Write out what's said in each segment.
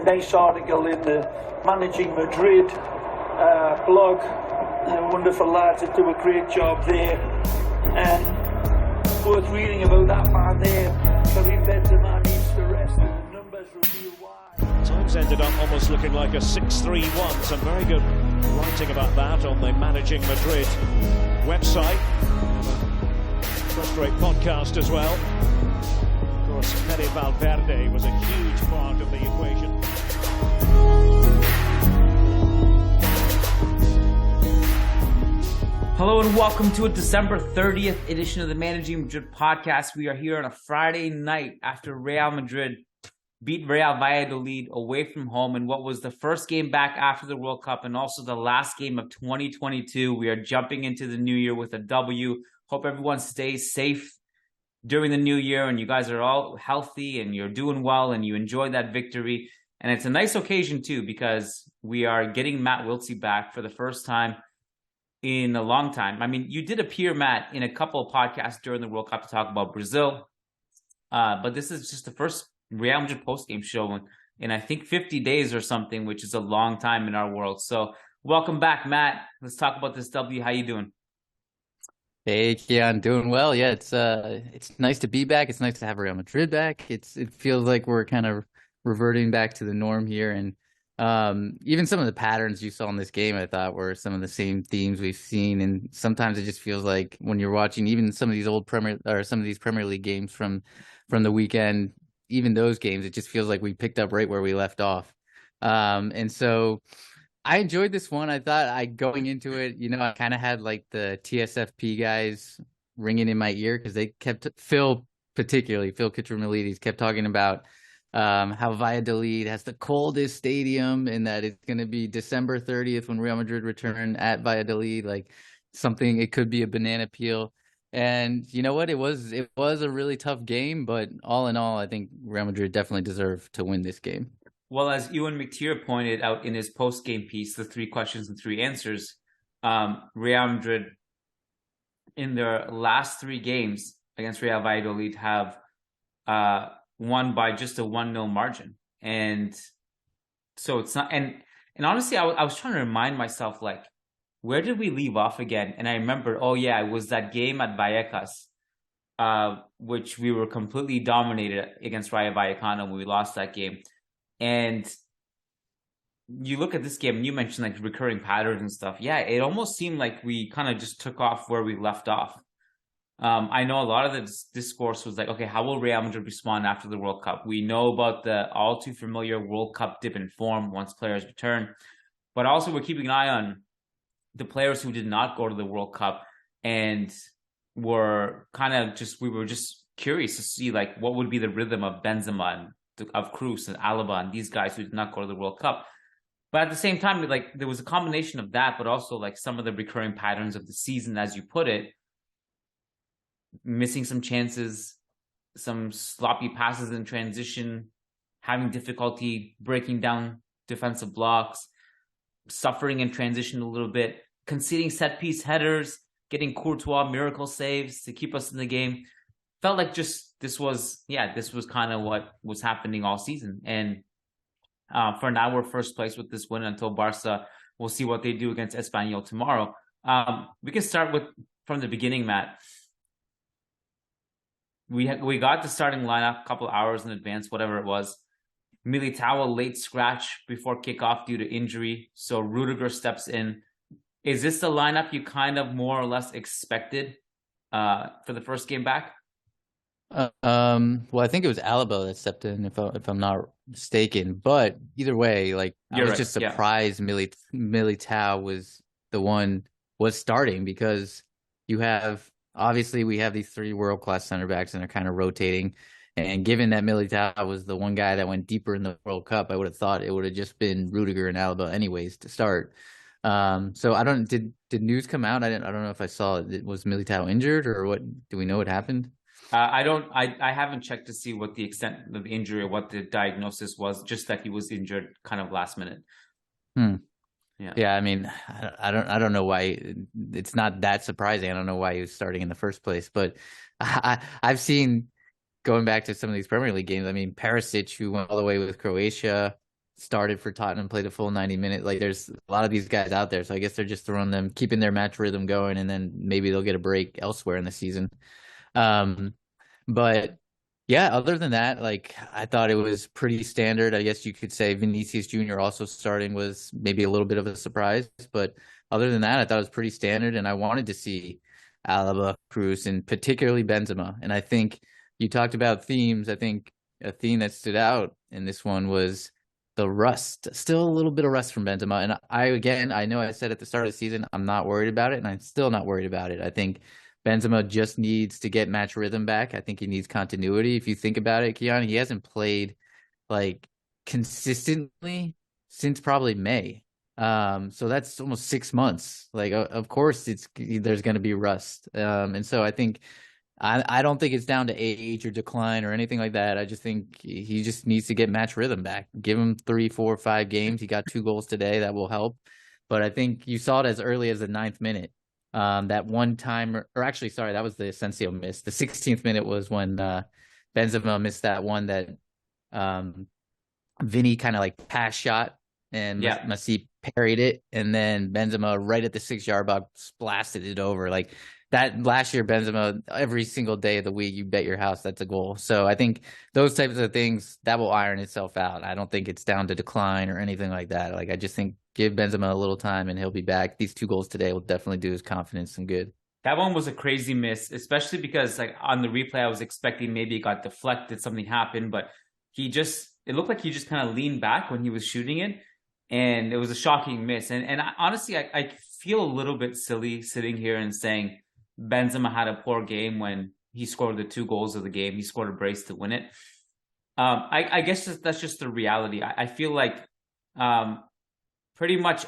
nice article in the Managing Madrid blog. Wonderful lads that do a great job there. And worth reading about that man there. Karim Benzema needs to rest, and the numbers reveal why. Times ended up almost looking like a 6-3-1. Some very good writing about that on the Managing Madrid website. First-rate podcast as well. Of course, Fede Valverde was a huge part of the equation. Hello and welcome to a December 30th edition of the Managing Madrid Podcast. We are here on a Friday night after Real Madrid beat Real Valladolid away from home in what was the first game back after the World Cup and also the last game of 2022. We are jumping into the new year with a W. Hope everyone stays safe during the new year and you guys are all healthy and you're doing well and you enjoy that victory. And it's a nice occasion too because we are getting Matt Wiltse back for the first time in a long time. I mean, you did appear, Matt, in a couple of podcasts during the World Cup to talk about Brazil. But this is just the first Real Madrid post-game show in I think 50 days or something, which is a long time in our world. So welcome back, Matt. Let's talk about this W. How you doing? Hey, Kiyan, doing well. Yeah, it's nice to be back. It's nice to have Real Madrid back. It feels like we're kind of reverting back to the norm here, and even some of the patterns you saw in this game, I thought were some of the same themes we've seen. And sometimes it just feels like when you're watching even some of these Premier League games from the weekend, even those games, it just feels like we picked up right where we left off. And so I enjoyed this one. I thought going into it, I kind of had like the TSFP guys ringing in my ear because they kept Phil Kitramilides kept talking about how Valladolid has the coldest stadium and that it's going to be December 30th when Real Madrid return at Valladolid, like something, it could be a banana peel. And you know what? It was a really tough game, but all in all, I think Real Madrid definitely deserved to win this game. Well, as Ewan McTeer pointed out in his post-game piece, the 3 questions and 3 answers, Real Madrid in their last 3 games against Real Valladolid have won by just a 1-0 margin. And so it's not, and honestly, I was trying to remind myself, like, where did we leave off again? And I remember, it was that game at Vallecas, which we were completely dominated against Rayo Vallecano when we lost that game. And you look at this game and you mentioned like recurring patterns and stuff. Yeah, it almost seemed like we kind of just took off where we left off. I know a lot of the discourse was like, okay, how will Real Madrid respond after the World Cup? We know about the all too familiar World Cup dip in form once players return. But also we're keeping an eye on the players who did not go to the World Cup and we were just curious to see like what would be the rhythm of Benzema and of Kroos and Alaba and these guys who did not go to the World Cup. But at the same time, like there was a combination of that, but also like some of the recurring patterns of the season, as you put it, missing some chances, some sloppy passes in transition, having difficulty breaking down defensive blocks, suffering in transition a little bit, conceding set piece headers, getting Courtois miracle saves to keep us in the game. Felt like this was kind of what was happening all season. And for now, we're first place with this win until Barca. We'll see what they do against Espanyol tomorrow. We can start from the beginning, Matt. We got the starting lineup a couple hours in advance, whatever it was. Militao, a late scratch before kickoff due to injury. So Rudiger steps in. Is this the lineup you kind of more or less expected for the first game back? Well, I think it was Alaba that stepped in, if I'm not mistaken. But either way, like I was just surprised Militao was starting because we have these 3 world-class center backs and they're kind of rotating. And given that Militao was the one guy that went deeper in the World Cup, I would have thought it would have just been Rudiger and Alaba anyways to start. So I don't. Did news come out? I don't know if I saw it. Was Militao injured or what? Do we know what happened? I haven't checked to see what the extent of the injury or what the diagnosis was. Just that he was injured, kind of last minute. Yeah. I mean, I don't know why. It's not that surprising. I don't know why he was starting in the first place. But I've seen, going back to some of these Premier League games, I mean, Perisic, who went all the way with Croatia, started for Tottenham, played a full 90 minutes. Like there's a lot of these guys out there. So I guess they're just throwing them, keeping their match rhythm going, and then maybe they'll get a break elsewhere in the season. But yeah, other than that, like I thought it was pretty standard. I guess you could say Vinicius Jr. also starting was maybe a little bit of a surprise, but other than that, I thought it was pretty standard. And I wanted to see Alaba, Kroos, and particularly Benzema. And I think you talked about themes. I think a theme that stood out in this one was the rust. Still a little bit of rust from Benzema. And I know I said at the start of the season, I'm not worried about it, and I'm still not worried about it. I think Benzema just needs to get match rhythm back. I think he needs continuity. If you think about it, Kiyan, he hasn't played like consistently since probably May. So that's almost 6 months. Like, of course, there's going to be rust. And so I think I don't think it's down to age or decline or anything like that. I just think he just needs to get match rhythm back. Give him 3, 4, 5 games. He got 2 goals today. That will help. But I think you saw it as early as the 9th minute. That one time, or actually, sorry, that was the Asensio miss. The 16th minute was when Benzema missed that one that Vinny kind of like pass shot and Messi parried it, and then Benzema right at the 6-yard box blasted it over. Like that last year, Benzema, every single day of the week, you bet your house that's a goal. So I think those types of things, that will iron itself out. I don't think it's down to decline or anything like that. Like I just think give Benzema a little time and he'll be back. These 2 goals today will definitely do his confidence some good. That one was a crazy miss, especially because like on the replay, I was expecting maybe it got deflected, something happened, but it looked like he just kind of leaned back when he was shooting it. And it was a shocking miss. And honestly, I feel a little bit silly sitting here and saying Benzema had a poor game when he scored the 2 goals of the game. He scored a brace to win it. I guess that's just the reality. I feel like pretty much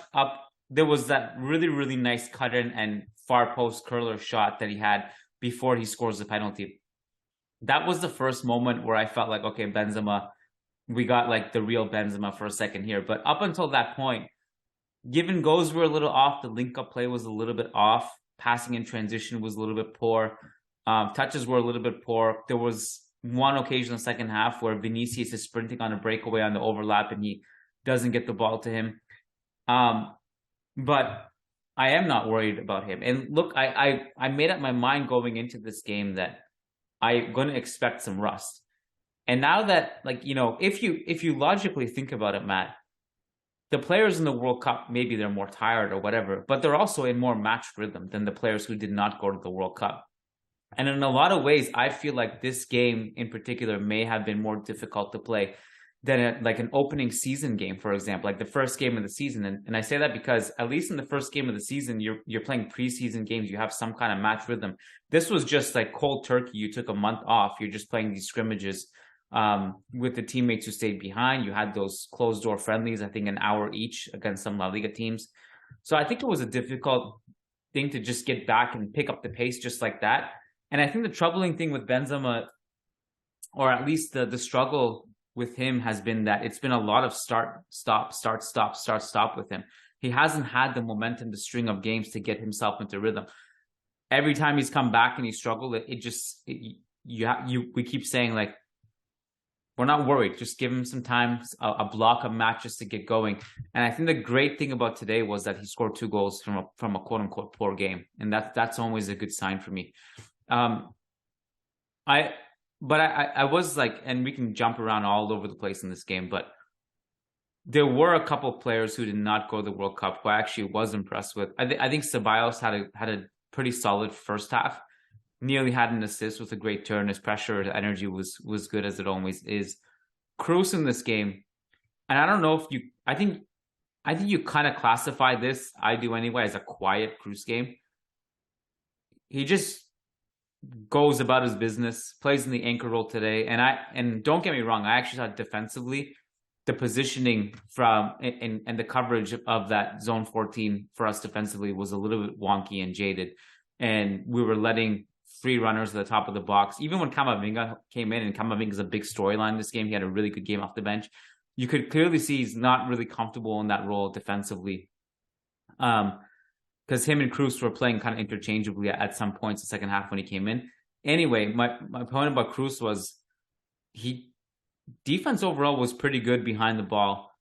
there was that really, really nice cut-in and far post curler shot that he had before he scores the penalty. That was the first moment where I felt like, okay, Benzema, we got like the real Benzema for a second here. But up until that point, given goals were a little off, the link-up play was a little bit off, passing in transition was a little bit poor, touches were a little bit poor. There was one occasion in the second half where Vinicius is sprinting on a breakaway on the overlap and he doesn't get the ball to him. But I am not worried about him. And look, I made up my mind going into this game that I'm going to expect some rust. And now that, like, you know, if you logically think about it, Matt, the players in the World Cup, maybe they're more tired or whatever, but they're also in more match rhythm than the players who did not go to the World Cup. And in a lot of ways, I feel like this game in particular may have been more difficult to play than like an opening season game, for example, like the first game of the season. And I say that because at least in the first game of the season, you're playing preseason games. You have some kind of match rhythm. This was just like cold turkey. You took a month off. You're just playing these scrimmages with the teammates who stayed behind. You had those closed door friendlies, I think an hour each against some La Liga teams. So I think it was a difficult thing to just get back and pick up the pace just like that. And I think the troubling thing with Benzema, or at least the struggle with him, has been that it's been a lot of start, stop with him. He hasn't had the momentum, the string of games to get himself into rhythm. Every time he's come back and he struggled, we keep saying like, we're not worried. Just give him some time, a block of matches to get going. And I think the great thing about today was that he scored 2 goals from a quote unquote poor game, and that's always a good sign for me. I was like, and we can jump around all over the place in this game, but there were a couple of players who did not go to the World Cup who I actually was impressed with. I think Ceballos had a pretty solid first half. Nearly had an assist with a great turn. His pressure, his energy was good as it always is. Kroos in this game, and I don't know if I think you kind of classify this, I do anyway, as a quiet Kroos game. He just goes about his business, plays in the anchor role today, and don't get me wrong, I actually thought defensively, the positioning and the coverage of that zone 14 for us defensively was a little bit wonky and jaded, and we were letting free runners at the top of the box. Even when Camavinga came in, and Camavinga's a big storyline this game, he had a really good game off the bench. You could clearly see he's not really comfortable in that role defensively. Because him and Kroos were playing kind of interchangeably at some points the second half when he came in. Anyway, my point about Kroos was defense overall was pretty good behind the ball.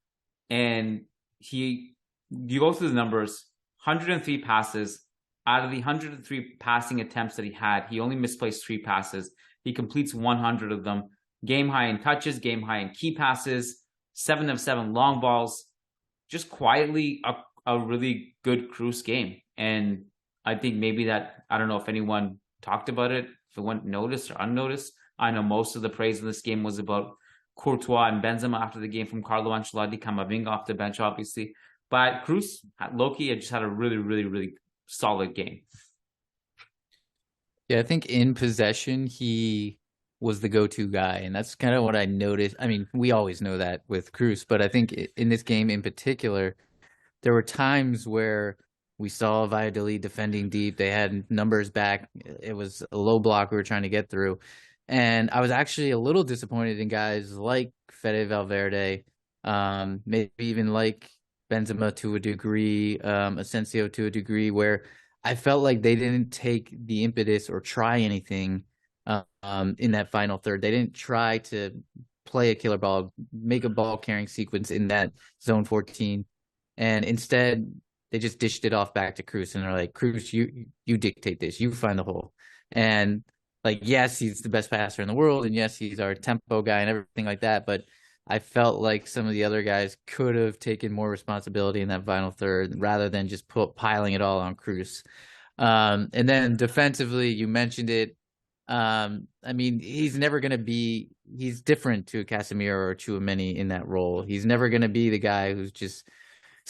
And you go through the numbers, 103 passes. Out of the 103 passing attempts that he had, he only misplaced 3 passes. He completes 100 of them. Game high in touches, game high in key passes, 7 of 7 long balls. Just quietly a really good Kroos game. And I think maybe that, I don't know if anyone talked about it, if it went noticed or unnoticed. I know most of the praise in this game was about Courtois and Benzema after the game from Carlo Ancelotti, Camavinga off the bench, obviously. But Kroos, low-key, just had a really, really, really solid game. Yeah, I think in possession, he was the go-to guy, and that's kind of what I noticed. I mean, we always know that with Kroos, but I think in this game in particular, there were times where we saw Valladolid defending deep. They had numbers back. It was a low block we were trying to get through. And I was actually a little disappointed in guys like Fede Valverde, maybe even like Benzema to a degree, Asensio to a degree, where I felt like they didn't take the impetus or try anything in that final third. They didn't try to play a killer ball, make a ball carrying sequence in that zone 14. And instead, they just dished it off back to Kroos, and they're like, Kroos, you dictate this. You find the hole. And like, yes, he's the best passer in the world, and yes, he's our tempo guy and everything like that. But I felt like some of the other guys could have taken more responsibility in that final third rather than just piling it all on Kroos. And then defensively, you mentioned it. I mean, he's never going to be – he's different to Casemiro or Tchouaméni in that role. He's never going to be the guy who's just –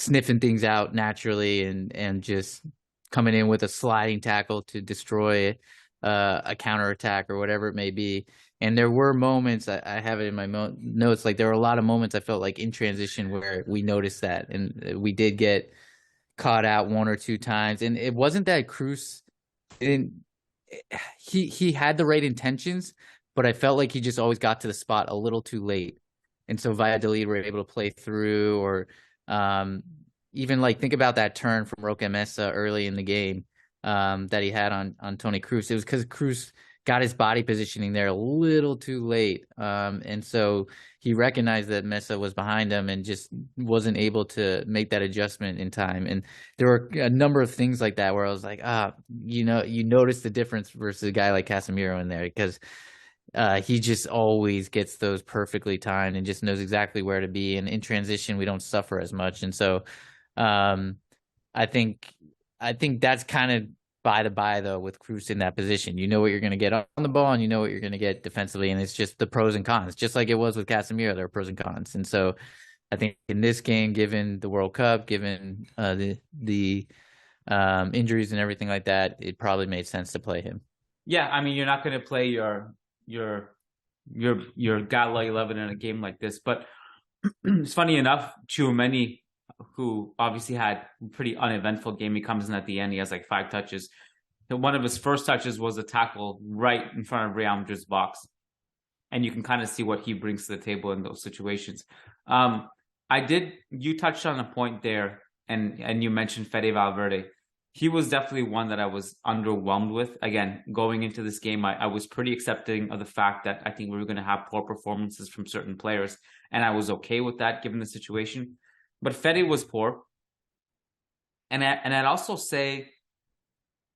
sniffing things out naturally and just coming in with a sliding tackle to destroy a counterattack or whatever it may be. And there were moments, I have it in my notes, like there were a lot of moments I felt like in transition where we noticed that, and we did get caught out 1 or 2 times. And it wasn't that Kroos he had the right intentions, but I felt like he just always got to the spot a little too late. And so Valladolid were able to play through, or even like think about that turn from Roque Mesa early in the game that he had on Toni Kroos. It was because Kroos got his body positioning there a little too late. And so he recognized that Mesa was behind him and just wasn't able to make that adjustment in time. And there were a number of things like that where I was like, you notice the difference versus a guy like Casemiro in there, because he just always gets those perfectly timed and just knows exactly where to be. And in transition, we don't suffer as much. And so I think that's kind of by the by, though, with Kroos in that position. You know what you're going to get on the ball, and you know what you're going to get defensively. And it's just the pros and cons, just like it was with Casemiro. There are pros and cons. And so I think in this game, given the World Cup, given the injuries and everything like that, it probably made sense to play him. Yeah, I mean, you're not going to play your Gala 11 in a game like this, but it's funny enough, Tchouaméni, who obviously had a pretty uneventful game, he comes in at the end, he has like 5 touches. One of his first touches was a tackle right in front of Real Madrid's box, and you can kind of see what he brings to the table in those situations. You touched on a point there, and you mentioned Fede Valverde. He was definitely one that I was underwhelmed with. Again, going into this game, I was pretty accepting of the fact that I think we were going to have poor performances from certain players, and I was okay with that given the situation. But Fede was poor. And I'd also say,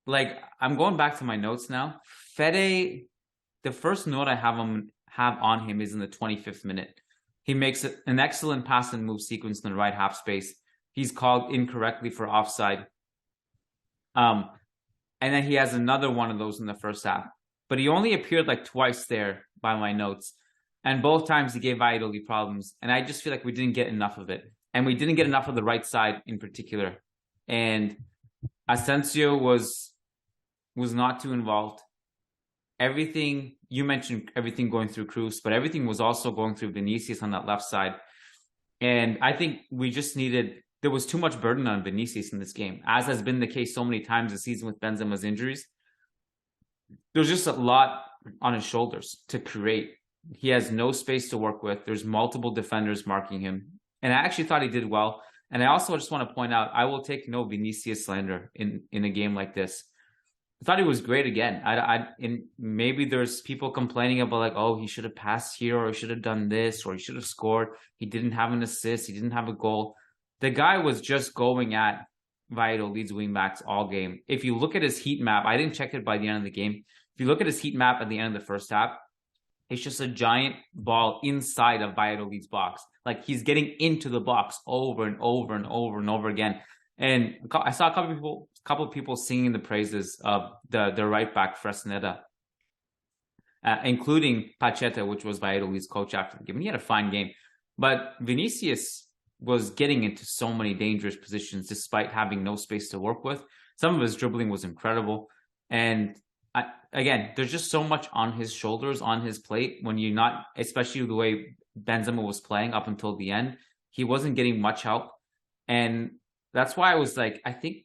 like, I'm going back to my notes now. Fede, the first note I have on him is in the 25th minute. He makes an excellent pass and move sequence in the right half space. He's called incorrectly for offside. And then he has another one of those in the first half. But he only appeared like twice there by my notes. And both times he gave Valladolid problems. And I just feel like we didn't get enough of it. And we didn't get enough of the right side in particular. And Asensio was not too involved. Everything, you mentioned everything going through Kroos, but everything was also going through Vinicius on that left side. And I think there was too much burden on Vinicius in this game, as has been the case so many times this season with Benzema's injuries. There's just a lot on his shoulders to create. He has no space to work with. There's multiple defenders marking him. And I actually thought he did well. And I also just want to point out, I will take no Vinicius slander in a game like this. thought he was great again. And maybe there's people complaining about like, oh, he should have passed here, or he should have done this, or he should have scored. He didn't have an assist. He didn't have a goal. The guy was just going at Valladolid's wingbacks all game. If you look at his heat map, I didn't check it by the end of the game. If you look at his heat map at the end of the first half, it's just a giant ball inside of Valladolid's box. Like he's getting into the box over and over and over and over again. And I saw a couple of people singing the praises of the right back Fresneda, including Pacheta, which was Valladolid's coach after the game. He had a fine game, but Vinicius was getting into so many dangerous positions despite having no space to work with. Some of his dribbling was incredible, and again, there's just so much on his shoulders, on his plate when you're not, especially the way Benzema was playing up until the end. He wasn't getting much help, and that's why I was like, I think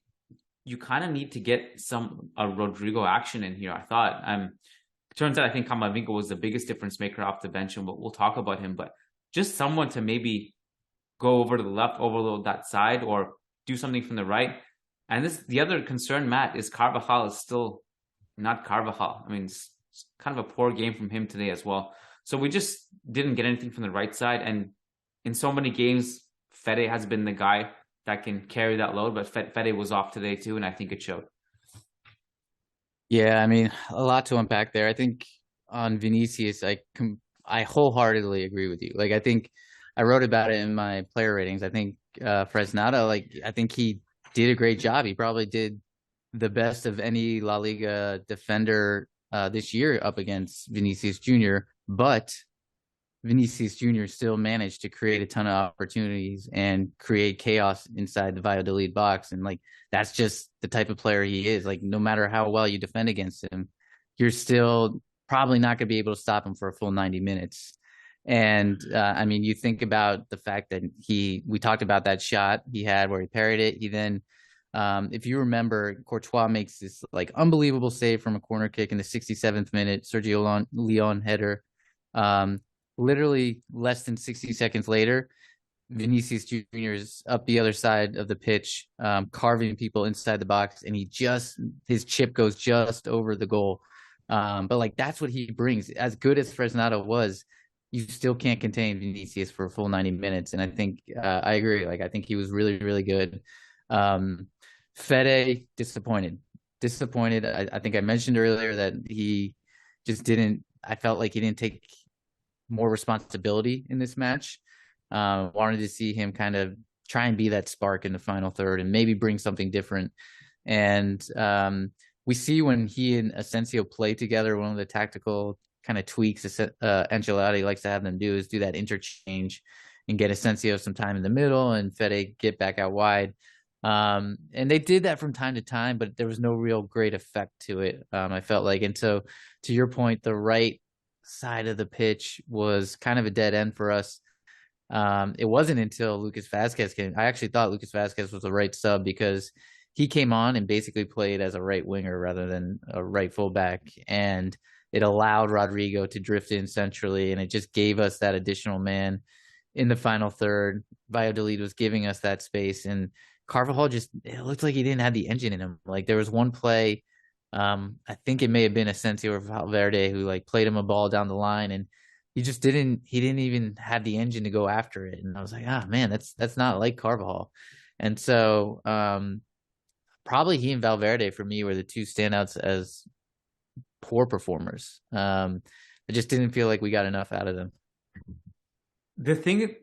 you kind of need to get some Rodrigo action in here. I thought. Turns out I think Camavinga was the biggest difference maker off the bench, and we'll talk about him. But just someone to maybe go over to the left, overload that side, or do something from the right. And the other concern, Matt, is Carvajal is still not Carvajal. I mean, it's kind of a poor game from him today as well. So we just didn't get anything from the right side. And in so many games, Fede has been the guy that can carry that load, but Fede was off today too, and I think it showed. Yeah, I mean, a lot to unpack there. I think on Vinicius, I wholeheartedly agree with you. Like, I think I wrote about it in my player ratings. I think Fresneda, I think he did a great job. He probably did the best of any La Liga defender this year up against Vinicius Jr., but Vinicius Jr. still managed to create a ton of opportunities and create chaos inside the Valladolid box. And that's just the type of player he is. Like, no matter how well you defend against him, you're still probably not going to be able to stop him for a full 90 minutes. And I mean, you think about the fact that we talked about that shot he had where he parried it. He then, if you remember, Courtois makes this unbelievable save from a corner kick in the 67th minute, Sergio Leon header. Literally less than 60 seconds later, Vinicius Jr. is up the other side of the pitch, carving people inside the box, and his chip goes just over the goal. But that's what he brings. As good as Fresneda was, you still can't contain Vinicius for a full 90 minutes. And I think I agree. I think he was really, really good. Fede, disappointed. I think I mentioned earlier that he just didn't. I felt like he didn't take more responsibility in this match. Wanted to see him kind of try and be that spark in the final third and maybe bring something different. And we see when he and Asensio play together, one of the tactical kind of tweaks Ancelotti likes to have them do is do that interchange and get Asensio some time in the middle and Fede get back out wide. And they did that from time to time, but there was no real great effect to it. I felt like, and so to your point, the right side of the pitch was kind of a dead end for us. It wasn't until Lucas Vazquez came. I actually thought Lucas Vazquez was the right sub because he came on and basically played as a right winger rather than a right fullback, and it allowed Rodrigo to drift in centrally, and it just gave us that additional man in the final third. Valladolid was giving us that space, and Carvajal it looked like he didn't have the engine in him. There was one play, I think it may have been Asensio or Valverde who played him a ball down the line, and he didn't even have the engine to go after it. And I was like, man, that's not like Carvajal. And so probably he and Valverde for me were the two standouts as poor performers. I just didn't feel like we got enough out of them. The thing,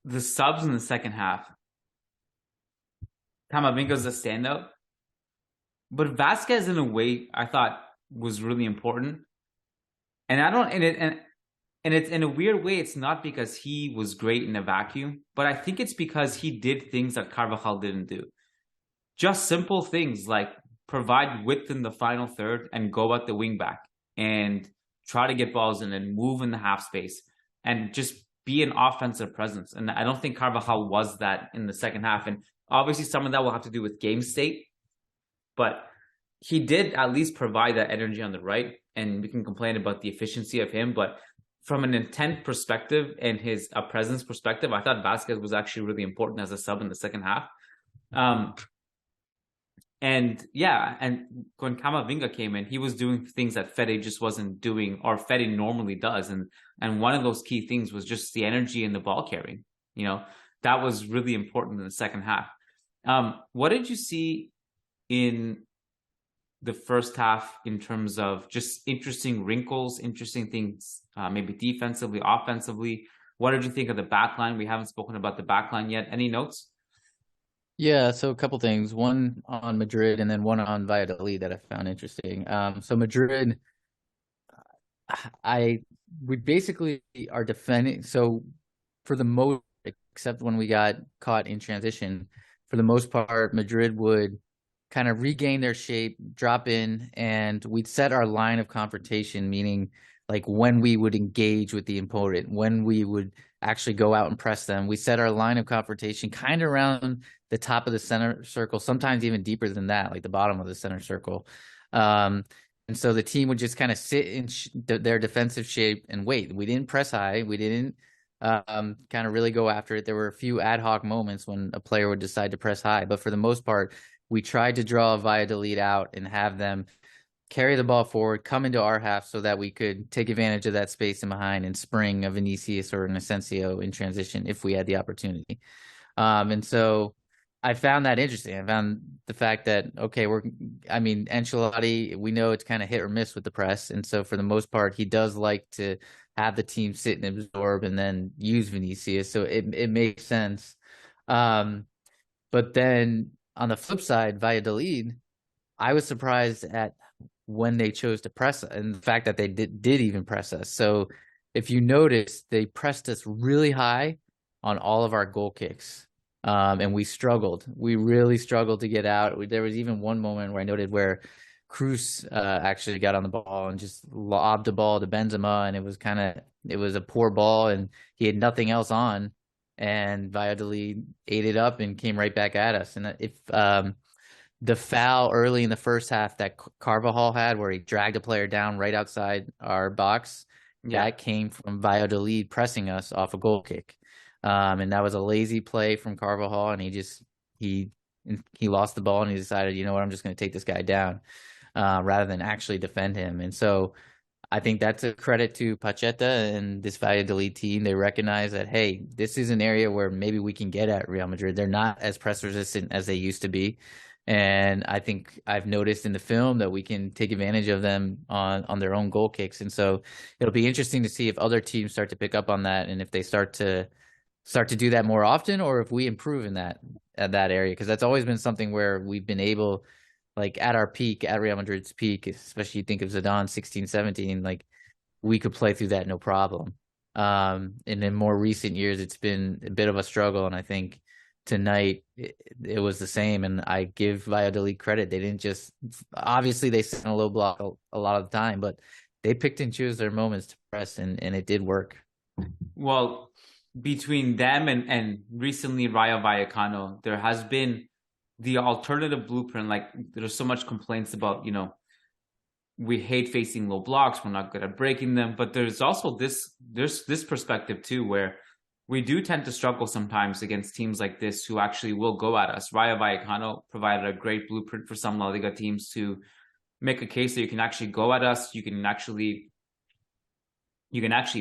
the subs in the second half, Camavinga's a standout, but Vazquez in a way I thought was really important. And it's in a weird way, it's not because he was great in a vacuum, but I think it's because he did things that Carvajal didn't do. Just simple things like provide width in the final third and go at the wing back and try to get balls in and move in the half space and just be an offensive presence. And I don't think Carvajal was that in the second half. And obviously some of that will have to do with game state, but he did at least provide that energy on the right. And we can complain about the efficiency of him, but from an intent perspective and his presence perspective, I thought Vazquez was actually really important as a sub in the second half. And yeah, and when Camavinga came in, he was doing things that Fede just wasn't doing, or Fede normally does. And one of those key things was just the energy and the ball carrying. You know, that was really important in the second half. What did you see in the first half in terms of just interesting wrinkles, interesting things, maybe defensively, offensively? What did you think of the back line? We haven't spoken about the back line yet. Any notes? Yeah, so a couple things. One on Madrid and then one on Valladolid that I found interesting. So Madrid, we basically are defending. So for the most, except when we got caught in transition, for the most part, Madrid would kind of regain their shape, drop in, and we'd set our line of confrontation, meaning like when we would engage with the opponent, when we would actually go out and press them. We set our line of confrontation kind of around the top of the center circle, sometimes even deeper than that, like the bottom of the center circle. And so the team would just kind of sit in their defensive shape and wait. We didn't press high. We didn't kind of really go after it. There were a few ad hoc moments when a player would decide to press high, but for the most part, we tried to draw Valladolid out and have them carry the ball forward, come into our half so that we could take advantage of that space in behind and spring a Vinicius or an Asensio in transition if we had the opportunity. And so I found that interesting. I found the fact that, okay, Ancelotti, we know it's kind of hit or miss with the press. And so for the most part, he does like to have the team sit and absorb and then use Vinicius. So it makes sense. But then on the flip side, Valladolid, I was surprised at when they chose to press and the fact that they did even press us. So if you notice, they pressed us really high on all of our goal kicks. And we struggled. We really struggled to get out. There was even one moment where I noted where Kroos actually got on the ball and just lobbed the ball to Benzema, and it was a poor ball, and he had nothing else on, and Valladolid ate it up and came right back at us. And if the foul early in the first half that Carvajal had, where he dragged a player down right outside our box, that came from Valladolid pressing us off a goal kick. And that was a lazy play from Carvajal, and he lost the ball, and he decided, you know what, I'm just going to take this guy down rather than actually defend him. And so I think that's a credit to Pacheta and this Valladolid team. They recognize that, hey, this is an area where maybe we can get at Real Madrid. They're not as press resistant as they used to be. And I think I've noticed in the film that we can take advantage of them on their own goal kicks. And so it'll be interesting to see if other teams start to pick up on that, and if they start to do that more often, or if we improve in that area, because that's always been something where we've been able, like at our peak, at Real Madrid's peak, especially you think of Zidane 16-17, like we could play through that no problem. And in more recent years, it's been a bit of a struggle, and I think tonight it was the same. And I give Valladolid credit. They didn't just, obviously they sent a low block a lot of the time, but they picked and choose their moments to press, and it did work. Well, between them and recently Rayo Vallecano, there has been the alternative blueprint. Like, there's so much complaints about, we hate facing low blocks, we're not good at breaking them, but there's also this perspective too, where we do tend to struggle sometimes against teams like this who actually will go at us. Rayo Vallecano provided a great blueprint for some La Liga teams to make a case that you can actually go at us, you can actually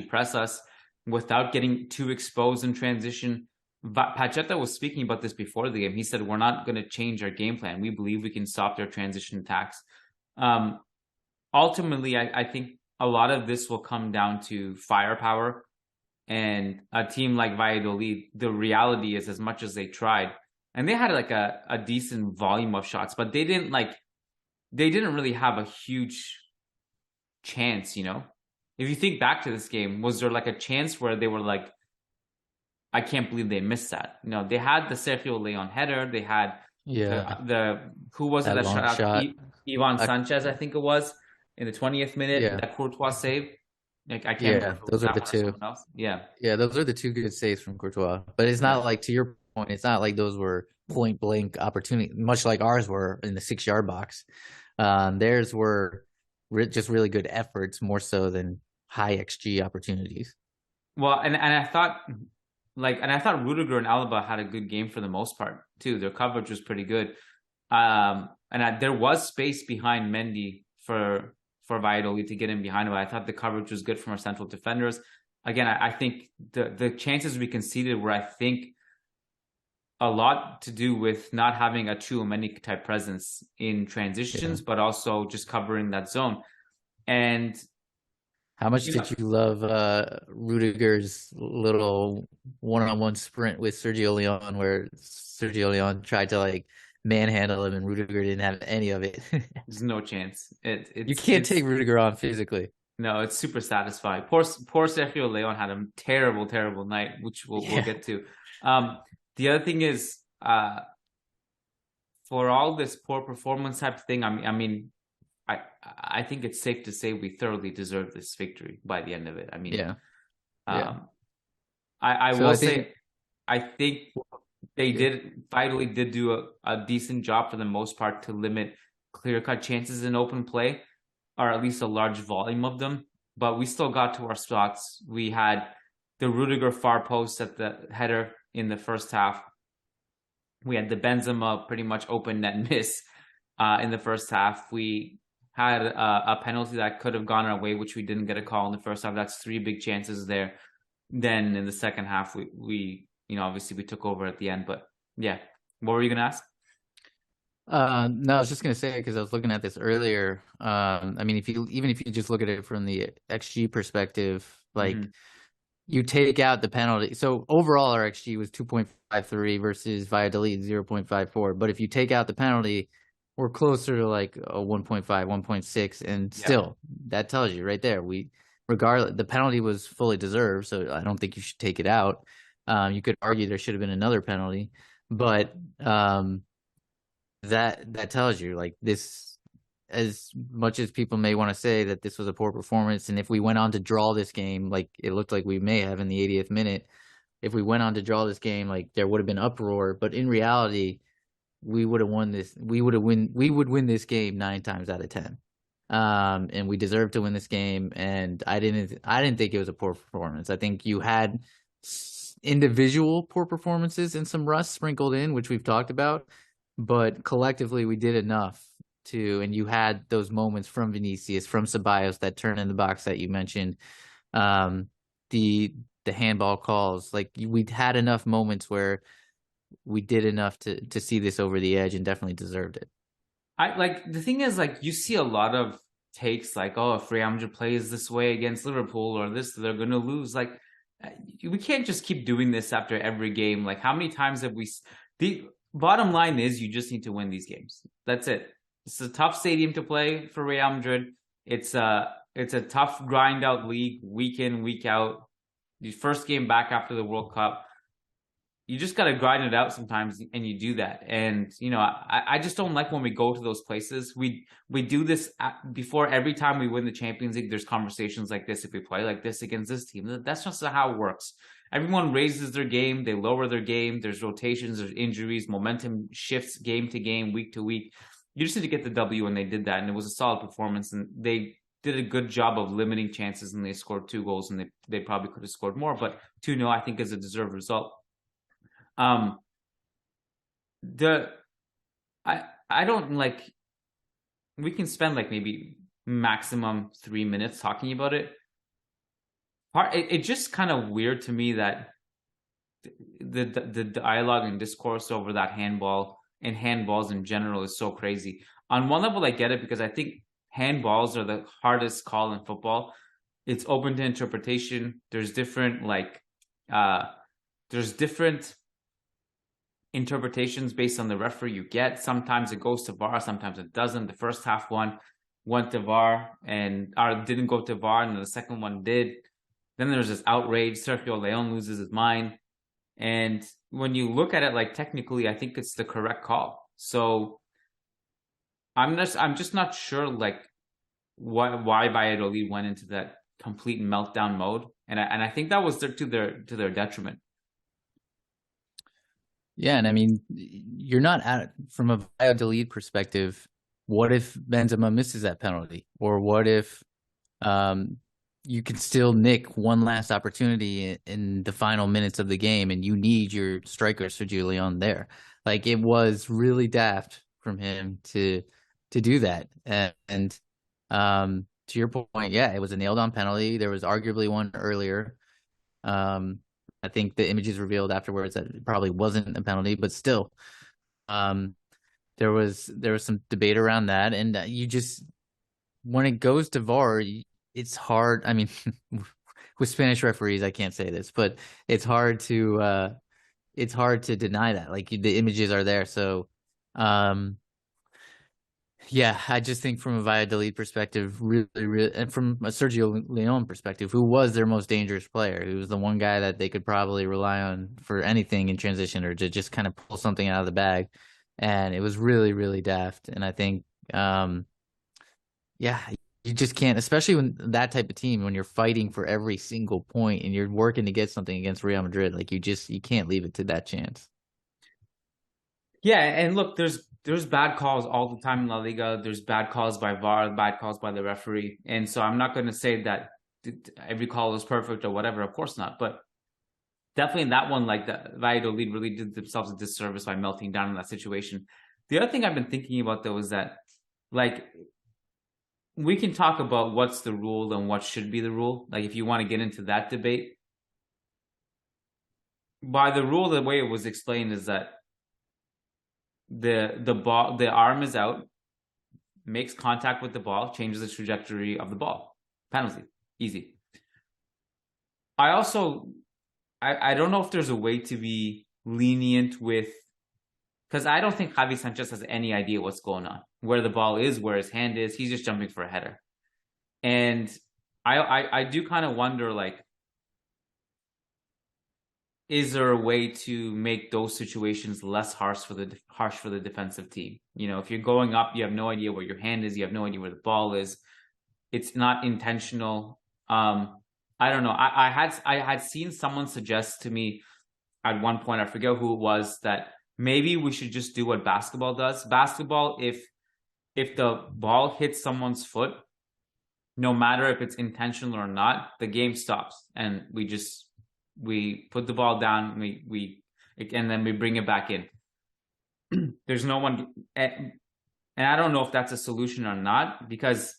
press us without getting too exposed in transition. Pacheta was speaking about this before the game. He said, we're not going to change our game plan. We believe we can stop their transition attacks. Ultimately, I think a lot of this will come down to firepower. And a team like Valladolid, the reality is, as much as they tried, and they had like a decent volume of shots, but they didn't really have a huge chance, If you think back to this game, was there like a chance where they were like, I can't believe they missed that? They had the Sergio Leon header. They had who was it that shot out? Ivan Sanchez, I think it was, in the 20th minute, that Courtois save. Like, I can't remember. Those are the two. Yeah, those are the two good saves from Courtois. But it's not like, to your point, it's not like those were point blank opportunity, much like ours were in the 6-yard box. Theirs were just really good efforts, more so than high XG opportunities. Well, and I thought Rudiger and Alaba had a good game for the most part too. Their coverage was pretty good. There was space behind Mendy for Valladolid to get in behind him. I thought the coverage was good from our central defenders. Again, I think the chances we conceded were, I think, a lot to do with not having a Tchouaméni type presence in transitions, but also just covering that zone. And how much did you love Rudiger's little one-on-one sprint with Sergio Leon, where Sergio Leon tried to like manhandle him and Rudiger didn't have any of it? There's no chance. You can't take Rudiger on physically. No, it's super satisfying. Poor Sergio Leon had a terrible, terrible night, which we'll get to. The other thing is, for all this poor performance type of thing, I think it's safe to say we thoroughly deserve this victory by the end of it. I mean, I think Valladolid did do a decent job for the most part to limit clear-cut chances in open play, or at least a large volume of them. But we still got to our spots. We had the Rudiger far post at the header in the first half. We had the Benzema pretty much open net miss in the first half. We had a penalty that could have gone our way, which we didn't get a call in the first half. That's 3 big chances there. Then in the second half, we obviously we took over at the end. But yeah, what were you going to ask? No, I was just going to say, because I was looking at this earlier. I mean, if you just look at it from the XG perspective, like you take out the penalty. So overall, our XG was 2.53 versus Valladolid 0.54. But if you take out the penalty, we're closer to like a 1.5, 1.6. And still, that tells you right there, regardless, the penalty was fully deserved. So I don't think you should take it out. You could argue there should have been another penalty, but that tells you, like, this, as much as people may want to say that this was a poor performance, and if we went on to draw this game, like it looked like we may have in the 80th minute, if we went on to draw this game, like there would have been uproar. But in reality, we would have won this. We would win this game 9 times out of 10, and we deserved to win this game. And I didn't think it was a poor performance. I think you had individual poor performances and some rust sprinkled in, which we've talked about, but collectively we did enough and you had those moments from Vinicius, from Ceballos, that turn in the box that you mentioned, the handball calls. Like, we'd had enough moments where we did enough to see this over the edge and definitely deserved it. The thing is, like, you see a lot of takes like, oh, if Real Madrid plays this way against Liverpool or this, they're going to lose. Like, we can't just keep doing this after every game. Like, how many times have the bottom line is you just need to win these games. That's it. It's a tough stadium to play for Real Madrid. It's a tough grind out league, week in, week out. The first game back after the World Cup. You just got to grind it out sometimes, and you do that. And, I just don't like when we go to those places. We do this before every time we win the Champions League. There's conversations like this. If we play like this against this team, that's just how it works. Everyone raises their game. They lower their game. There's rotations. There's injuries. Momentum shifts game to game, week to week. You just need to get the W, and they did that. And it was a solid performance. And they did a good job of limiting chances, and they scored 2 goals, and they probably could have scored more. But 2-0, I think, is a deserved result. I don't like, we can spend like maybe maximum 3 minutes talking about it. It's just kind of weird to me that the dialogue and discourse over that handball and handballs in general is so crazy. On one level, I get it, because I think handballs are the hardest call in football. It's open to interpretation. There's different interpretations based on the referee you get. Sometimes it goes to VAR, sometimes it doesn't. The first half one went to VAR or didn't go to VAR, and the second one did. Then there's this outrage. Sergio Leon loses his mind. And when you look at it, like, technically, I think it's the correct call. So I'm just not sure, like, why Valladolid went into that complete meltdown mode. And I think that was to their detriment. Yeah, and I mean, you're not from a Valladolid perspective. What if Benzema misses that penalty, or what if you could still nick one last opportunity in the final minutes of the game, and you need your striker Sergio Leon there? Like, it was really daft from him to do that. And to your point, yeah, it was a nailed on penalty. There was arguably one earlier. I think the images revealed afterwards that it probably wasn't a penalty, but still, there was some debate around that, and you just, when it goes to VAR, it's hard. I mean, with Spanish referees, I can't say this, but it's hard to deny that. Like, the images are there, so yeah, I just think from a Valladolid perspective, really, and from a Sergio Leon perspective, who was their most dangerous player, who was the one guy that they could probably rely on for anything in transition or to just kind of pull something out of the bag. And it was really, really daft. And I think, yeah, you just can't, especially when that type of team, when you're fighting for every single point and you're working to get something against Real Madrid, like, you can't leave it to that chance. Yeah, and look, there's bad calls all the time in La Liga. There's bad calls by VAR, bad calls by the referee. And so I'm not going to say that every call is perfect or whatever. Of course not. But definitely in that one, like, the Valladolid really did themselves a disservice by melting down in that situation. The other thing I've been thinking about, though, is that, like, we can talk about what's the rule and what should be the rule. Like, if you want to get into that debate. By the rule, the way it was explained is that the arm is out, makes contact with the ball, changes the trajectory of the ball. Penalty. Easy. I don't know if there's a way to be lenient with, because I don't think Javi Sanchez has any idea what's going on, where the ball is, where his hand is. He's just jumping for a header. And I do kind of wonder, like, is there a way to make those situations less harsh for the defensive team? You know, if you're going up, you have no idea where your hand is, you have no idea where the ball is. It's not intentional. I don't know. I had seen someone suggest to me at one point, I forget who it was, that maybe we should just do what basketball does. Basketball, if the ball hits someone's foot, no matter if it's intentional or not, the game stops, and we put the ball down, and then we bring it back in. There's no one, and I don't know if that's a solution or not, because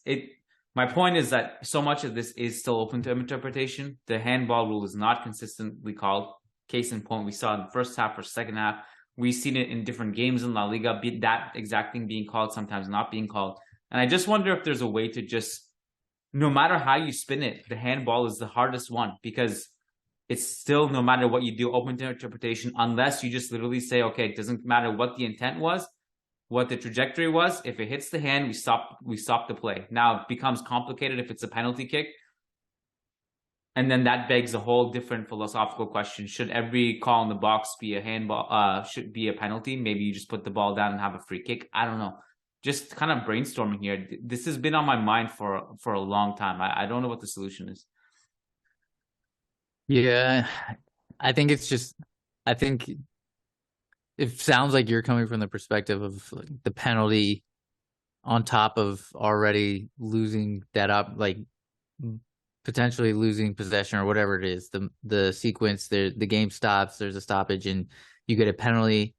my point is that so much of this is still open to interpretation. The handball rule is not consistently called. Case in point, we saw in the first half or second half. We've seen it in different games in La Liga, be that exact thing being called, sometimes not being called. And I just wonder if there's a way to just, no matter how you spin it, the handball is the hardest one, because it's still, no matter what you do, open to interpretation, unless you just literally say, okay, it doesn't matter what the intent was, what the trajectory was. If it hits the hand, we stop the play. Now it becomes complicated if it's a penalty kick. And then that begs a whole different philosophical question. Should every call in the box be a handball, should be a penalty? Maybe you just put the ball down and have a free kick. I don't know. Just kind of brainstorming here. This has been on my mind for a long time. I don't know what the solution is. Yeah, I think it sounds like you're coming from the perspective of, like, the penalty on top of already losing that up, like potentially losing possession or whatever it is. The sequence, the game stops, there's a stoppage, and you get a penalty.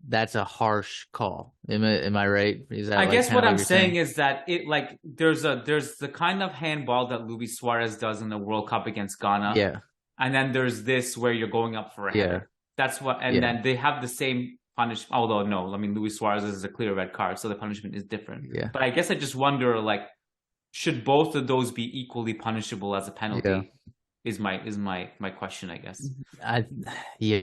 That's a harsh call. Am I right? Is that, I like, guess what I'm saying saying is that it, like, there's the kind of handball that Luis Suarez does in the World Cup against Ghana. Yeah. And then there's this where you're going up for a header. That's what, and then they have the same punishment. Although, no, I mean, Luis Suarez is a clear red card, so the punishment is different. Yeah. But I guess I just wonder, like, should both of those be equally punishable as a penalty? Yeah. Is my question, I guess. Yeah.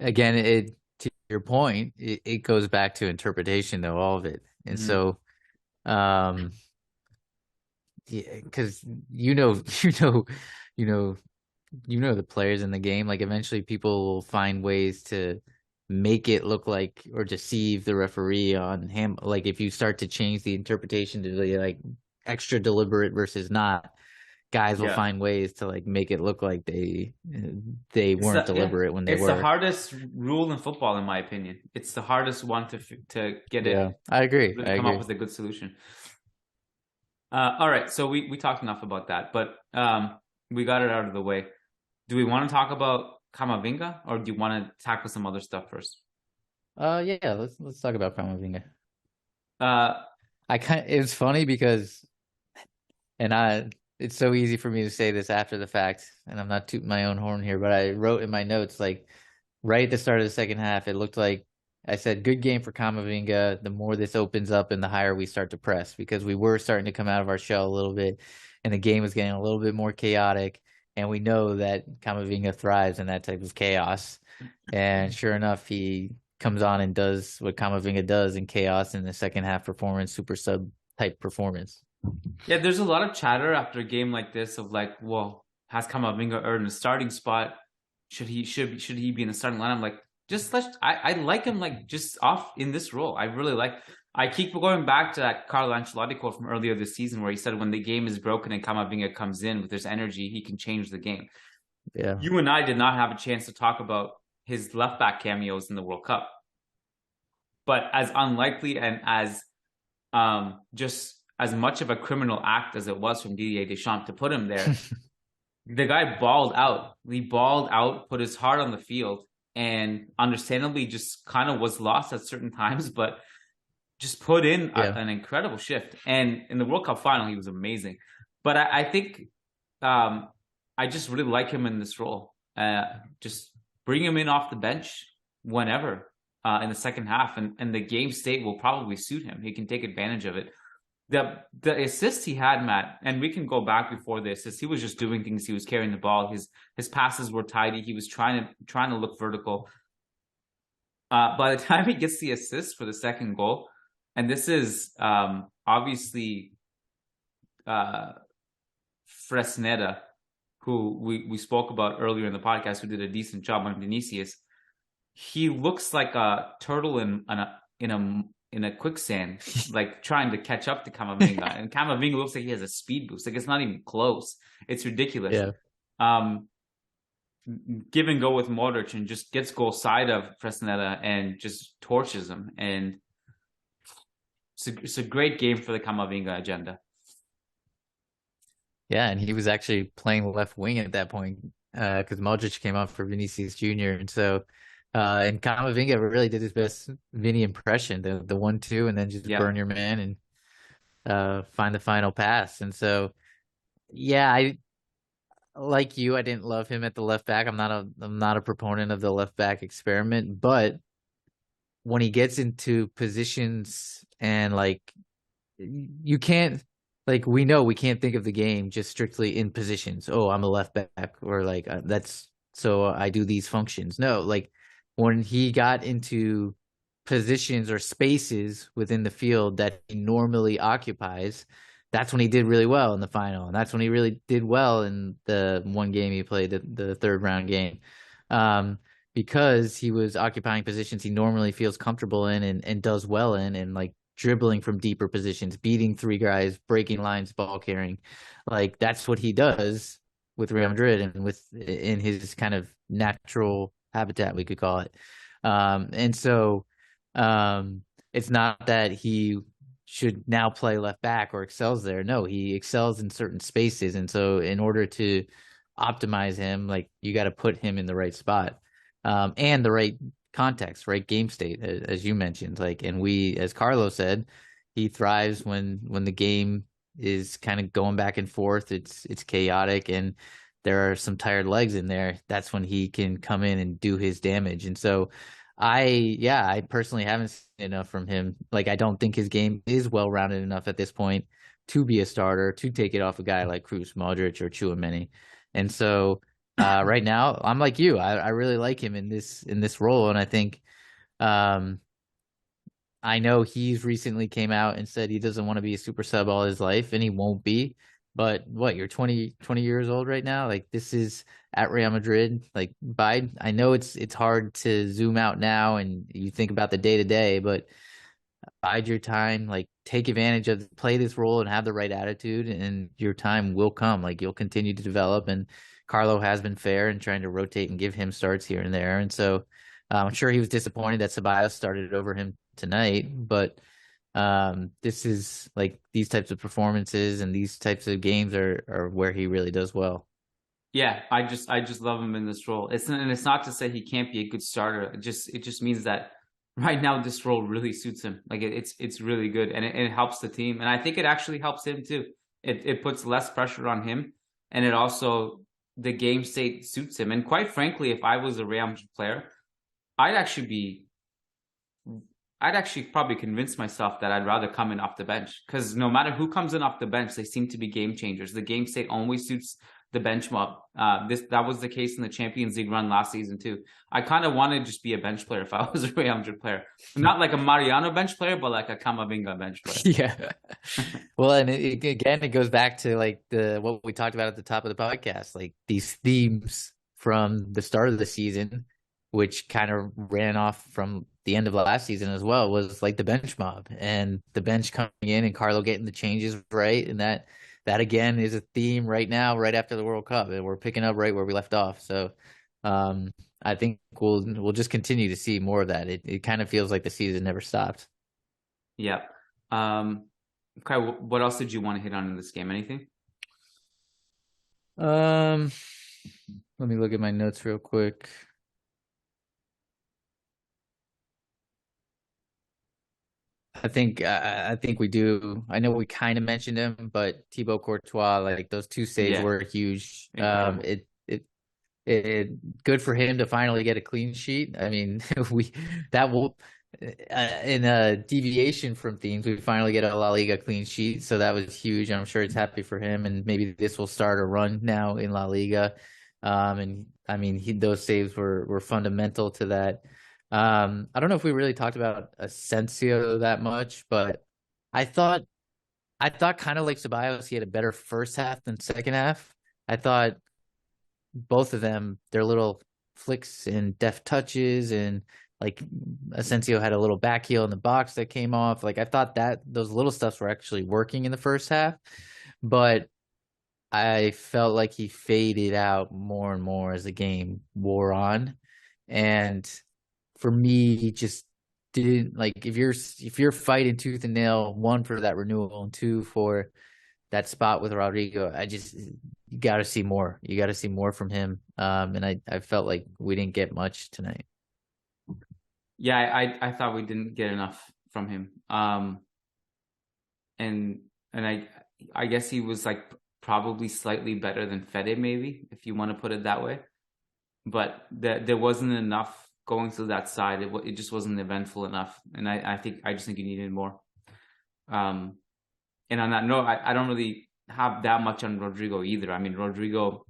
Again, to your point, it goes back to interpretation, though, all of it. And so, yeah, because the players in the game, like, eventually people will find ways to make it look like, or deceive the referee on him. Like, if you start to change the interpretation to be, like, extra deliberate versus not, guys will find ways to, like, make it look like they weren't deliberate when they were. It's the hardest rule in football, in my opinion. It's the hardest one to get it. Yeah, I agree. Come up with a good solution. All right, so we talked enough about that, but we got it out of the way. Do we want to talk about Camavinga, or do you want to tackle some other stuff first? Yeah, let's talk about Camavinga. Uh, It's funny because, it's so easy for me to say this after the fact, and I'm not tooting my own horn here, but I wrote in my notes, like, right at the start of the second half, it looked like I said, good game for Camavinga. The more this opens up and the higher we start to press, because we were starting to come out of our shell a little bit and the game was getting a little bit more chaotic. And we know that Camavinga thrives in that type of chaos. And sure enough, he comes on and does what Camavinga does in chaos in the second half performance, super sub type performance. Yeah, there's a lot of chatter after a game like this of like, well, has Camavinga earned a starting spot? Should he be in the starting lineup? Like, I like him like just off in this role. I keep going back to that Carlo Ancelotti quote from earlier this season where he said when the game is broken and Camavinga comes in with his energy, he can change the game. Yeah. You and I did not have a chance to talk about his left back cameos in the World Cup. But as unlikely and as just as much of a criminal act as it was from Didier Deschamps to put him there, the guy balled out. He balled out, put his heart on the field, and understandably just kind of was lost at certain times, but just put in an incredible shift. And in the World Cup final, he was amazing. But I think I just really like him in this role. Just bring him in off the bench whenever in the second half, and the game state will probably suit him. He can take advantage of it. The assist he had, Matt, and we can go back before the assist. He was just doing things. He was carrying the ball. His passes were tidy. He was trying to look vertical. By the time he gets the assist for the second goal, and this is obviously Fresneda, who we spoke about earlier in the podcast, who did a decent job on Vinicius. He looks like a turtle in a quicksand, like trying to catch up to Camavinga. And Camavinga looks like he has a speed boost. Like it's not even close. It's ridiculous. Yeah. Give and go with Modric and just gets goal side of Fresneda and just torches him. And it's a great game for the Camavinga agenda. Yeah, and he was actually playing left wing at that point because Modric came off for Vinicius Jr. And so and Camavinga really did his best Vinny impression, the 1-2, and then just burn your man and find the final pass. And so, yeah, I like you. I didn't love him at the left back. I'm not a proponent of the left back experiment, but when he gets into positions and like you can't. Like, we know we can't think of the game just strictly in positions. Oh, I'm a left back, or like that's so I do these functions. No, like when he got into positions or spaces within the field that he normally occupies, that's when he did really well in the final. And that's when he really did well in the one game he played, the third round game. Because he was occupying positions he normally feels comfortable in and does well in, and like dribbling from deeper positions, beating three guys, breaking lines, ball carrying. Like that's what he does with Real Madrid and in his kind of natural habitat, we could call it. And so it's not that he should now play left back or excels there. No, he excels in certain spaces. And so in order to optimize him, like you got to put him in the right spot and the right context, right? Game state, as you mentioned, like, and as Carlo said, he thrives when the game is kind of going back and forth. It's chaotic and there are some tired legs in there. That's when he can come in and do his damage. And so I personally haven't seen enough from him. Like, I don't think his game is well-rounded enough at this point to be a starter, to take it off a guy like Kroos, Modric, or Tchouaméni. And so right now, I'm like you. I really like him in this role, and I think I know he's recently came out and said he doesn't want to be a super sub all his life, and he won't be. But you're 20 years old right now. Like, this is at Real Madrid. Like, I know it's hard to zoom out now and you think about the day to day, but bide your time. Like, take advantage of, play this role and have the right attitude, and your time will come. Like, you'll continue to develop, and Carlo has been fair in trying to rotate and give him starts here and there. And so I'm sure he was disappointed that Ceballos started over him tonight, but this is like these types of performances and these types of games are where he really does well. Yeah, I just love him in this role. It's not to say he can't be a good starter. It just means that right now this role really suits him. Like it's really good, and it helps the team, and I think it actually helps him too. It puts less pressure on him, and it also, the game state suits him. And quite frankly, if I was a Real Madrid player, I'd actually probably convince myself that I'd rather come in off the bench, because no matter who comes in off the bench, they seem to be game changers. The game state always suits the bench mob. That was the case in the Champions League run last season too. I kind of want to just be a bench player if I was a Real Madrid player. Not like a Mariano bench player, but like a Camavinga bench player. Yeah. Well, and it goes back to like what we talked about at the top of the podcast, like these themes from the start of the season, which kind of ran off from the end of last season as well, was like the bench mob and the bench coming in and Carlo getting the changes right. And that again is a theme right now, right after the World Cup, and we're picking up right where we left off. So I think we'll just continue to see more of that. It kind of feels like the season never stopped. Yeah. Okay, what else did you want to hit on in this game? Anything? Let me look at my notes real quick. I think we do. I know we kind of mentioned him, but Thibaut Courtois, like those two saves were huge. It good for him to finally get a clean sheet. I mean, in a deviation from themes, we finally get a La Liga clean sheet, so that was huge. I'm sure it's happy for him, and maybe this will start a run now in La Liga. And I mean, those saves were fundamental to that. I don't know if we really talked about Asensio that much, but I thought kind of like Ceballos, he had a better first half than second half. I thought both of them, their little flicks and deft touches, and like Asensio had a little back heel in the box that came off. Like I thought that those little stuffs were actually working in the first half, but I felt like he faded out more and more as the game wore on. And for me, he just didn't, like, if you're fighting tooth and nail, one, for that renewal, and two, for that spot with Rodrigo, you got to see more. You got to see more from him. And I felt like we didn't get much tonight. Yeah, I thought we didn't get enough from him. And I guess he was like probably slightly better than Fede, maybe, if you want to put it that way. But there wasn't enough going through that side. It just wasn't eventful enough, and I just think you needed more. And on that note, I don't really have that much on Rodrigo either. I mean, Rodrigo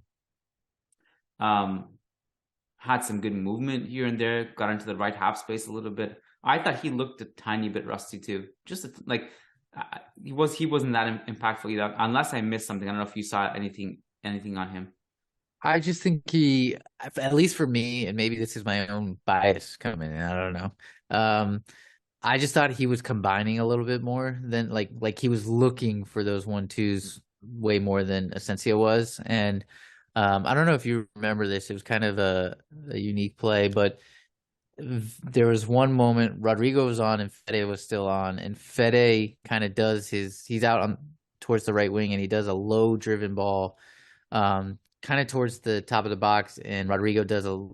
had some good movement here and there, got into the right half space a little bit. I thought he looked a tiny bit rusty too. Just he wasn't that impactful either, unless I missed something. I don't know if you saw anything on him. I just think he, at least for me, and maybe this is my own bias coming in, I don't know. I just thought he was combining a little bit more than like he was looking for those 1-2s way more than Asensio was. And I don't know if you remember this. It was kind of a unique play, but there was one moment Rodrigo was on and Fede was still on, and Fede kind of does he's out on towards the right wing, and he does a low driven ball kind of towards the top of the box, and Rodrigo does a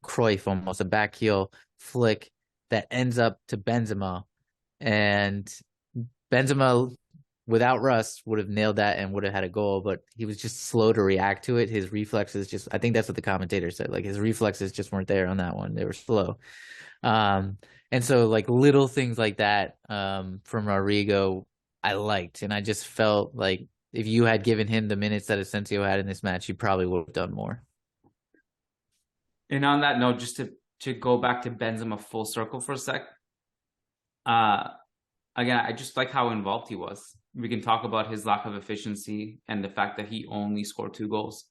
Cruyff, almost a back heel flick that ends up to Benzema, and Benzema without rust would have nailed that and would have had a goal, but he was just slow to react to it. His reflexes I think that's what the commentator said, like his reflexes just weren't there on that one. They were slow. And so like little things like that from Rodrigo I liked, and I just felt like if you had given him the minutes that Asensio had in this match, he probably would have done more. And on that note, just to go back to Benzema full circle for a sec. Again, I just like how involved he was. We can talk about his lack of efficiency and the fact that he only scored 2 goals.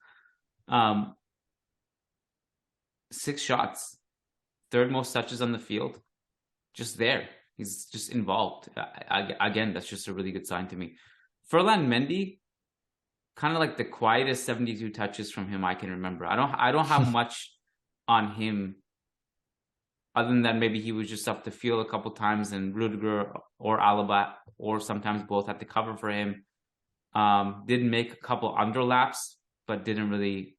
6 shots, 3rd most touches on the field, just there. He's just involved. Again, that's just a really good sign to me. Ferland Mendy, kind of like the quietest 72 touches from him I can remember. I don't have much on him, other than that maybe he was just up the field a couple times and Rudiger or Alaba or sometimes both had to cover for him. Didn't make a couple underlaps, but didn't really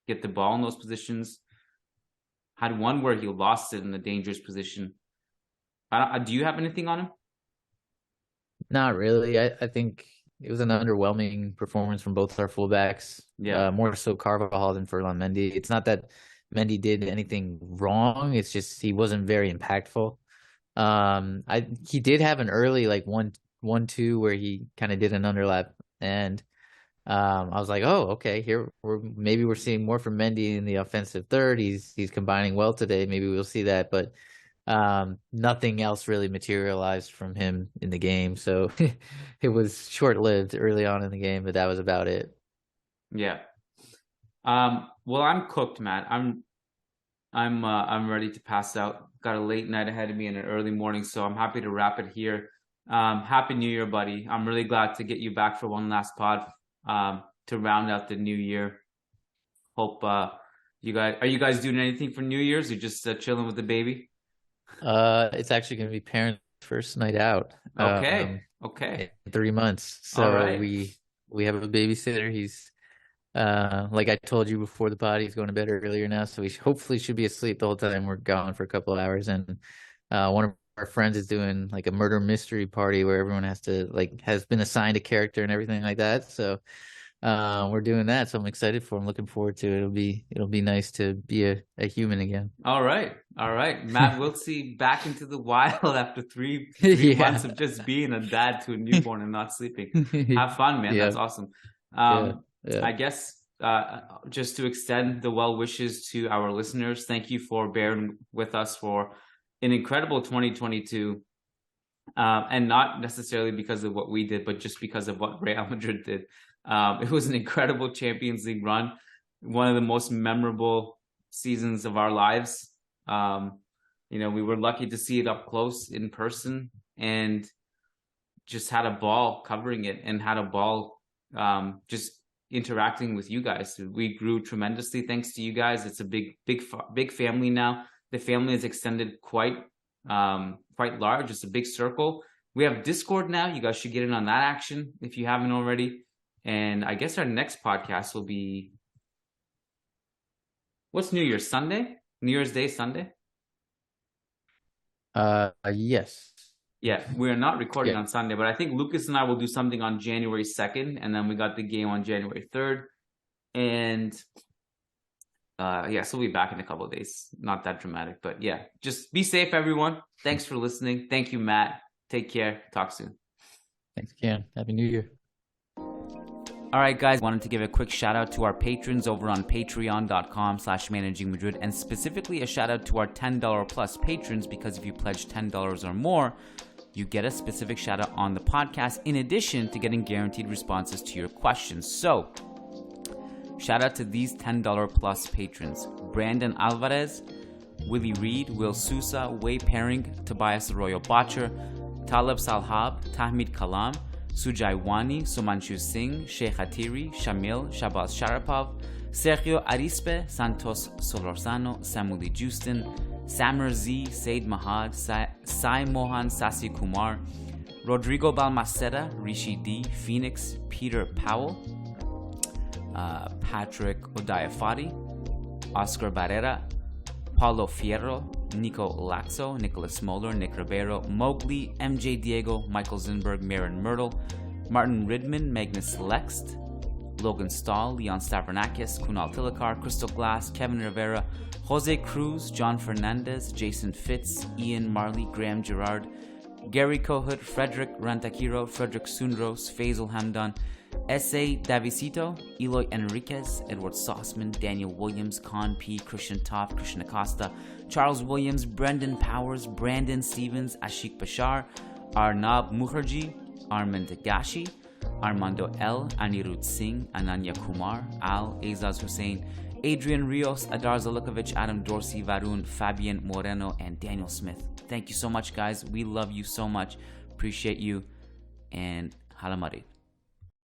get the ball in those positions. had one where he lost it in a dangerous position. Do you have anything on him? Not really. I think it was an underwhelming performance from both our fullbacks. Yeah. More so Carvajal than Ferland Mendy. It's not that Mendy did anything wrong. It's just he wasn't very impactful. He did have an early like 1-2 where he kind of did an underlap, and I was like, oh, okay, here we're seeing more from Mendy in the offensive third. He's combining well today. Maybe we'll see that, but nothing else really materialized from him in the game. So it was short-lived early on in the game, but that was about it. Yeah. Well, I'm cooked, Matt. I'm ready to pass out. Got a late night ahead of me and an early morning, so I'm happy to wrap it here. Happy New Year, buddy. I'm really glad to get you back for one last pod to round out the new year. Hope are you guys doing anything for New Year's or just chilling with the baby? It's actually going to be parents' first night out. Okay. In 3 months. So right. we have a babysitter. He's like I told you before the pod, he's going to bed earlier now, so we hopefully should be asleep the whole time we're gone for a couple of hours. And one of our friends is doing like a murder mystery party where everyone has been assigned a character and everything like that. So we're doing that, so I'm excited for him. Looking forward to it. It'll be nice to be a human again. All right. Matt Wiltse back into the wild after three months of just being a dad to a newborn and not sleeping. Have fun, man. That's awesome. I guess just to extend the well wishes to our listeners, thank you for bearing with us for an incredible 2022. And not necessarily because of what we did, but just because of what Real Madrid did. It was an incredible Champions League run, one of the most memorable seasons of our lives. We were lucky to see it up close in person and just had a ball covering it and had a ball just interacting with you guys. We grew tremendously thanks to you guys. It's a big family now. The family is extended quite large. It's a big circle. We have Discord now. You guys should get in on that action if you haven't already. And I guess our next podcast will be, what's New Year's? Sunday? New Year's Day, Sunday? Yes. Yeah, we're not recording on Sunday, but I think Lucas and I will do something on January 2nd, and then we got the game on January 3rd. And so we'll be back in a couple of days. Not that dramatic, but yeah, just be safe, everyone. Thanks for listening. Thank you, Matt. Take care. Talk soon. Thanks, Kiyan. Happy New Year. All right, guys, wanted to give a quick shout out to our patrons over on patreon.com/Managing Madrid, and specifically a shout out to our $10 plus patrons, because if you pledge $10 or more, you get a specific shout out on the podcast in addition to getting guaranteed responses to your questions. So shout out to these $10 plus patrons: Brandon Alvarez, Willie Reed, Will Sousa, Wei Paring, Tobias Arroyo Botcher, Talib Salhab, Tahmid Kalam, Sujai Wani, Sumanshu Singh, Sheikh Hatiri, Shamil, Shabaz Sharapov, Sergio Arispe, Santos Solorzano, Samuli Justin, Samir Z, Said Mahad, Sai Mohan Sasi Kumar, Rodrigo Balmaceda, Rishi D, Phoenix, Peter Powell, Patrick Odayafati, Oscar Barrera, Paulo Fierro, Nico Laxo, Nicholas Moeller, Nick Ribeiro, Mowgli, MJ Diego, Michael Zinberg, Marin Myrtle, Martin Ridman, Magnus Lext, Logan Stahl, Leon Stavronakis, Kunal Tilakar, Crystal Glass, Kevin Rivera, Jose Cruz, John Fernandez, Jason Fitz, Ian Marley, Graham Gerard, Gary Kohut, Frederick Rantakiro, Frederick Sundros, Faisal Hamdan, S.A. Davisito, Eloy Enriquez, Edward Sossman, Daniel Williams, Con P, Christian Toff, Christian Acosta, Charles Williams, Brendan Powers, Brandon Stevens, Ashik Bashar, Arnab Mukherjee, Armand Gashi, Armando L, Anirudh Singh, Ananya Kumar, Al, Azaz Hussein, Adrian Rios, Adar Zalukovic, Adam Dorsey, Varun, Fabian Moreno, and Daniel Smith. Thank you so much, guys. We love you so much. Appreciate you. And Hala Madrid.